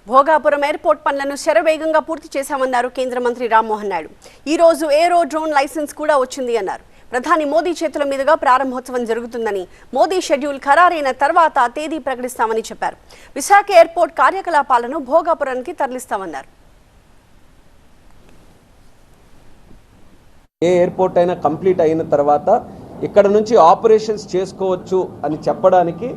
Bhogapuram airport పనులను శరవేగంగా పూర్తి చేశామన్నారు కేంద్ర మంత్రి రామ్మోహన్ నాయుడు. ఈ రోజు ఏరో డ్రోన్ లైసెన్స్ కూడా వచ్చింది అన్నారు. ప్రధాని మోదీ చేతుల మీదుగా ప్రారంభోత్సవం జరుగుతుందని, మోదీ షెడ్యూల్ ఖరారైన తర్వాత తేదీ ప్రకటిస్తామని చెప్పారు. విశాఖ ఎయిర్పోర్ట్ కార్యకలాపాలను భోగాపురానికి తరలిస్తామన్నారు. ఏ ఎయిర్పోర్ట్ అయినా కంప్లీట్ అయిన తర్వాత ఇక్కడ నుంచి ఆపరేషన్స్ చేసుకోవచ్చు అని చెప్పడానికి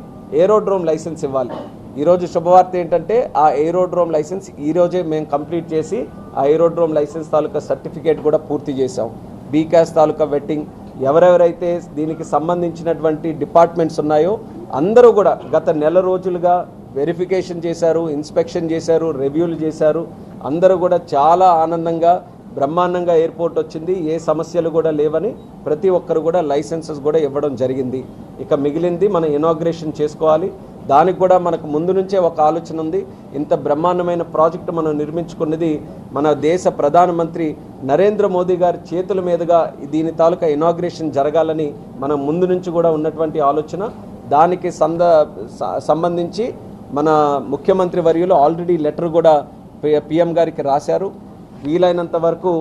ఏరోడ్రోమ్ లైసెన్స్ ఇవ్వాలి. ఈరోజు శుభవార్త ఏంటంటే ఆ ఏరోడ్రోమ్ లైసెన్స్ ఈరోజే మేము కంప్లీట్ చేసి ఆ ఏరోడ్రోమ్ లైసెన్స్ తాలూకా సర్టిఫికేట్ కూడా పూర్తి చేసాం. బీకాస్ తాలూకా వెట్టింగ్ ఎవరెవరైతే దీనికి సంబంధించినటువంటి డిపార్ట్మెంట్స్ ఉన్నాయో అందరూ కూడా గత నెల రోజులుగా వెరిఫికేషన్ చేశారు, ఇన్స్పెక్షన్ చేశారు, రివ్యూలు చేశారు. అందరూ కూడా చాలా ఆనందంగా బ్రహ్మాండంగా ఎయిర్పోర్ట్ వచ్చింది, ఏ సమస్యలు కూడా లేవని ప్రతి ఒక్కరు కూడా లైసెన్సెస్ కూడా ఇవ్వడం జరిగింది. ఇక మిగిలింది మనం ఇనాగ్రేషన్ చేసుకోవాలి. దానికి కూడా మనకు ముందు నుంచే ఒక ఆలోచన ఉంది. ఇంత బ్రహ్మాండమైన ప్రాజెక్టు మనం నిర్మించుకున్నది మన దేశ ప్రధానమంత్రి నరేంద్ర మోదీ గారి చేతుల మీదుగా దీని తాలూకా ఇనాగ్రేషన్ జరగాలని మనం ముందు నుంచి కూడా ఉన్నటువంటి ఆలోచన. దానికి సంబంధించి మన ముఖ్యమంత్రి వర్యులు ఆల్రెడీ లెటర్ కూడా పిఎం గారికి రాశారు. వీలైనంత వరకు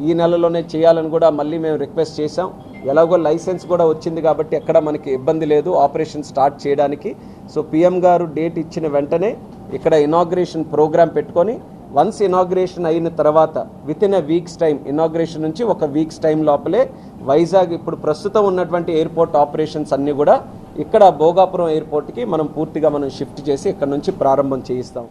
ఈ నెలలోనే చేయాలని కూడా మళ్ళీ మేము రిక్వెస్ట్ చేశాం. ఎలాగో లైసెన్స్ కూడా వచ్చింది కాబట్టి ఎక్కడ మనకి ఇబ్బంది లేదు ఆపరేషన్ స్టార్ట్ చేయడానికి. సో పిఎం గారు డేట్ ఇచ్చిన వెంటనే ఇక్కడ ఇనాగ్రేషన్ ప్రోగ్రామ్ పెట్టుకొని వన్స్ ఇనాగ్రేషన్ అయిన తర్వాత వితిన్ ఎ వీక్స్ టైం, ఇనాగ్రేషన్ నుంచి ఒక వీక్స్ టైం లోపలే వైజాగ్ ఇప్పుడు ప్రస్తుతం ఉన్నటువంటి ఎయిర్పోర్ట్ ఆపరేషన్స్ అన్నీ కూడా ఇక్కడ భోగాపురం ఎయిర్పోర్ట్కి మనం పూర్తిగా షిఫ్ట్ చేసి ఇక్కడ నుంచి ప్రారంభం చేయిస్తాం.